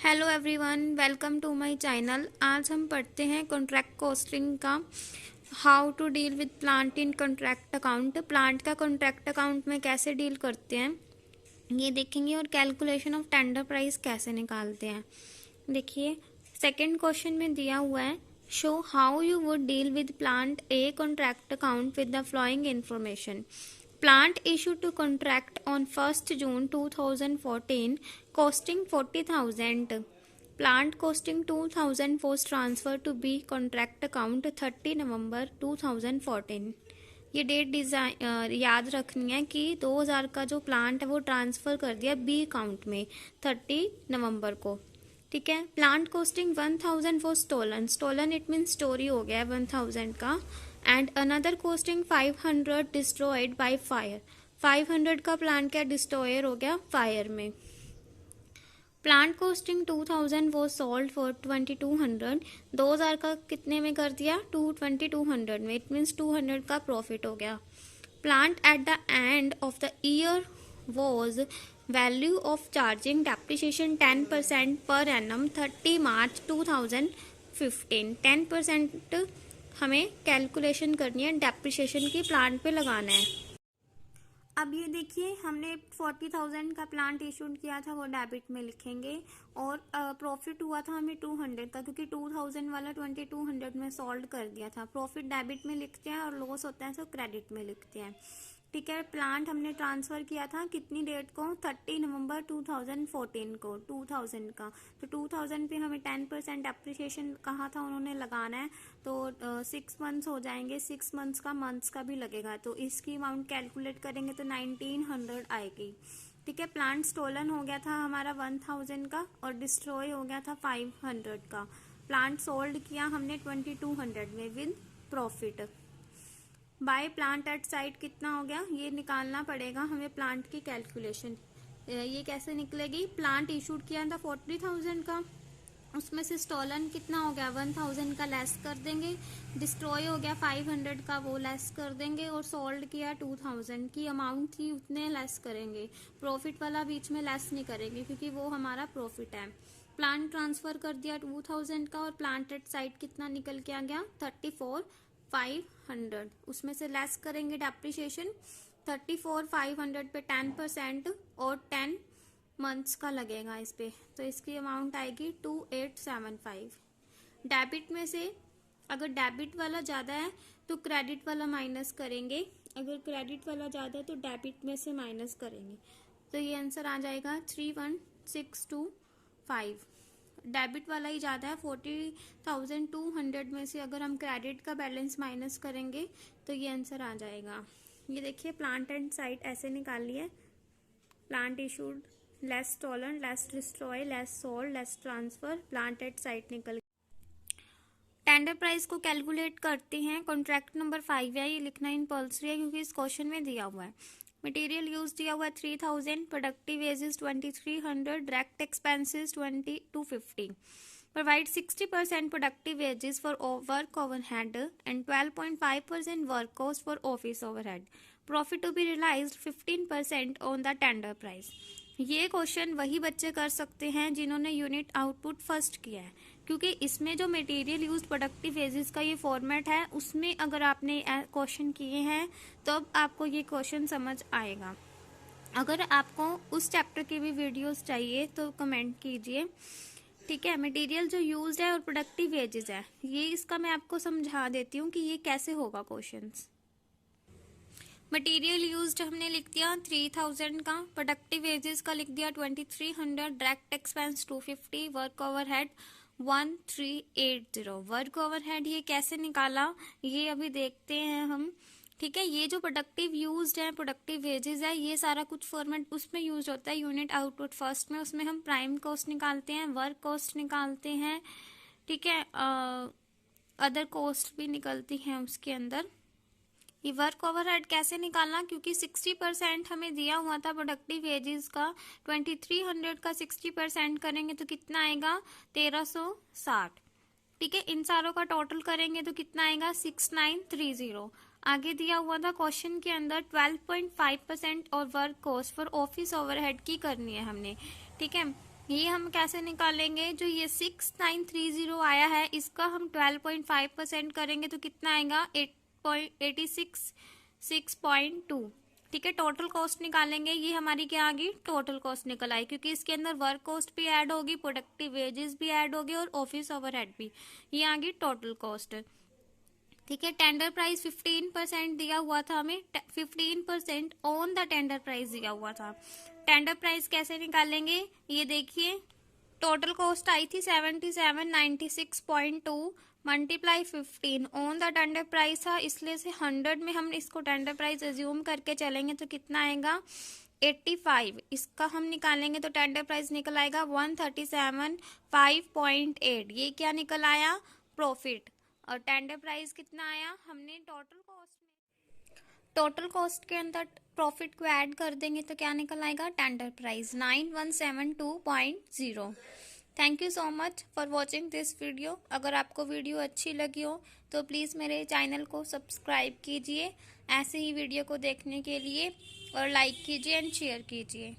Hello everyone, welcome to my channel. आज हम पढ़ते हैं कॉन्ट्रैक्ट कॉस्टिंग का how to deal with plant in contract account. Plant का कॉन्ट्रैक्ट अकाउंट में कैसे डील करते हैं ये देखेंगे, और कैलकुलेशन ऑफ टेंडर प्राइस कैसे निकालते हैं। देखिए, सेकंड क्वेश्चन में दिया हुआ है, show how you would deal with plant a contract account with the following information. Plant issued to contract on 1st June 2014 costing 40,000. Plant costing 2,000 was transferred to B contract account 30 नवंबर 2014. ये date याद रखनी है कि 2000 का जो plant है वो transfer कर दिया बी अकाउंट में 30 नवंबर को। ठीक है। Plant costing 1000 for stolen it mean स्टोरी हो गया 1000 का, and another costing 500 destroyed by fire. 500 का प्लांट क्या डिस्ट्रॉयर हो गया फायर में। प्लांट कॉस्टिंग 2000 वो सोल्ड फॉर 2200। 2000 का कितने में कर दिया 2200 में, इट मीन्स 200 का प्रॉफिट हो गया। Plant at the end of the year was value of charging depreciation 10% per annum 30 मार्च 2015। 10% हमें कैलकुलेशन करनी है डेप्रिसिएशन की, प्लांट पे लगाना है। अब ये देखिए, हमने 40,000 का प्लांट इशूड किया था वो डेबिट में लिखेंगे, और प्रॉफिट हुआ था हमें 200 का, क्योंकि 2000 वाला 2200 में सॉल्व कर दिया था। प्रॉफिट डेबिट में लिखते हैं और लॉस होता है तो क्रेडिट में लिखते हैं। ठीक है। प्लांट हमने ट्रांसफ़र किया था कितनी डेट को 30 नवंबर 2014 को 2000 का, तो 2000 पे हमें 10% अप्रिसिएशन कहा था उन्होंने लगाना है, तो 6 मंथ्स हो जाएंगे, 6 मंथ्स का मंथ्स का भी लगेगा, तो इसकी अमाउंट कैलकुलेट करेंगे तो 1900 आएगी। ठीक है। प्लांट स्टोलन हो गया था हमारा 1000 का और डिस्ट्रॉय हो गया था 500 का। प्लांट सोल्ड किया हमने 2200 में with profit. By plant at site कितना हो गया ये निकालना पड़ेगा हमें प्लांट की कैलकुलेशन। ये कैसे निकलेगी, प्लांट इशूड किया था 40,000 का, उसमें से स्टॉलन कितना हो गया 1000 का लेस कर देंगे, डिस्ट्रॉय हो गया 500 का वो लेस कर देंगे, और सोल्ड किया 2000 की अमाउंट थी उतने लेस करेंगे। प्रॉफिट वाला बीच में लेस नहीं करेंगे क्योंकि वो हमारा प्रॉफिट है। प्लांट ट्रांसफर कर दिया 2000 का, और प्लांट एट साइट कितना निकल के आ गया 34,500, उसमें से लेस करेंगे डेप्रिसिएशन 34,500 पे 10% और 10 मंथ्स का लगेगा इस पे, तो इसकी अमाउंट आएगी 2875। डेबिट में से अगर डेबिट वाला ज़्यादा है तो क्रेडिट वाला माइनस करेंगे, अगर क्रेडिट वाला ज़्यादा है तो डेबिट में से माइनस करेंगे, तो ये आंसर आ जाएगा 31625। डेबिट वाला ही ज़्यादा है, 40,200 में से अगर हम क्रेडिट का बैलेंस माइनस करेंगे तो ये आंसर आ जाएगा। ये देखिए, प्लांट एंड साइट ऐसे निकाल लिए, plant issued less stolen less destroy less sold less transfer, plant at site निकल। टेंडर प्राइस को कैलकुलेट करते हैं। कॉन्ट्रैक्ट नंबर 5 है, ये लिखना इम्पल्सरी है क्योंकि इस क्वेश्चन में दिया हुआ है। मटेरियल यूज दिया हुआ है 3000, productive wages 2300, direct expenses 250। Provide 60% productive wages for work overhead and 12.5% work cost for office overhead. Profit to be realized 15% on the tender price. ये क्वेश्चन वही बच्चे कर सकते हैं जिन्होंने यूनिट आउटपुट फर्स्ट किया है, क्योंकि इसमें जो मटेरियल यूज प्रोडक्टिव वेजेस का ये फॉर्मेट है, उसमें अगर आपने क्वेश्चन किए हैं तो अब आपको ये क्वेश्चन समझ आएगा। अगर आपको उस चैप्टर की भी वीडियोस चाहिए तो कमेंट कीजिए। ठीक है। मटेरियल जो यूज्ड है और प्रोडक्टिव वेजेस है, ये इसका मैं आपको समझा देती हूँ कि ये कैसे होगा क्वेश्चंस। मटेरियल यूज्ड हमने लिख दिया 3000 का, प्रोडक्टिव वेजेस का लिख दिया 2300, direct expense 250, work overhead 1380। Work overhead ये कैसे निकाला ये अभी देखते हैं हम। ठीक है। ये जो प्रोडक्टिव यूज्ड है प्रोडक्टिव वेजेस है, ये सारा कुछ फॉर्मेट उसमें यूज होता है यूनिट आउटपुट फर्स्ट में, उसमें हम प्राइम कॉस्ट निकालते हैं, वर्क कॉस्ट निकालते हैं। ठीक है। अदर कॉस्ट भी निकलती हैं उसके अंदर। ये वर्क ओवरहेड कैसे निकालना, क्योंकि 60% हमें दिया हुआ था प्रोडक्टिव वेजेस का, 2300 का 60% करेंगे तो कितना आएगा 1360। ठीक है। इन सारों का टोटल करेंगे तो कितना आएगा 6930। आगे दिया हुआ था क्वेश्चन के अंदर 12.5% और work cost for office overhead की करनी है हमने। ठीक है। ये हम कैसे निकालेंगे, जो ये 6930 आया है इसका हम 12.5% करेंगे तो कितना आएगा 6.2। ठीक है, टोटल कॉस्ट निकालेंगे, ये हमारी क्या आ गई, टोटल कॉस्ट निकल आई, क्योंकि इसके अंदर वर्क कॉस्ट भी ऐड होगी, प्रोडक्टिव वेजेस भी ऐड होगी और ऑफिस ओवरहेड भी, ये आ गई टोटल कॉस्ट। ठीक है, टेंडर प्राइस 15% दिया हुआ था हमें, 15% ऑन द टेंडर प्राइस दिया हुआ था। टेंडर प्राइस कैसे निकालेंगे, ये देखिए, टोटल कॉस्ट आई थी 7796.2 multiply 15 on the tender price था, इसलिए से 100 में हम इसको टेंडर प्राइस एज्यूम करके चलेंगे तो कितना आएगा 85। इसका हम निकालेंगे तो टेंडर प्राइस निकल आएगा 137.5.8। ये क्या निकल आया, प्रॉफिट। और टेंडर प्राइस कितना आया, हमने टोटल कॉस्ट के अंदर प्रॉफिट को ऐड कर देंगे तो क्या निकल आएगा, tender price 9172.0। Thank you so much for watching this video. अगर आपको वीडियो अच्छी लगी हो तो प्लीज़ मेरे चैनल को सब्सक्राइब कीजिए ऐसे ही वीडियो को देखने के लिए, और लाइक कीजिए एंड शेयर कीजिए।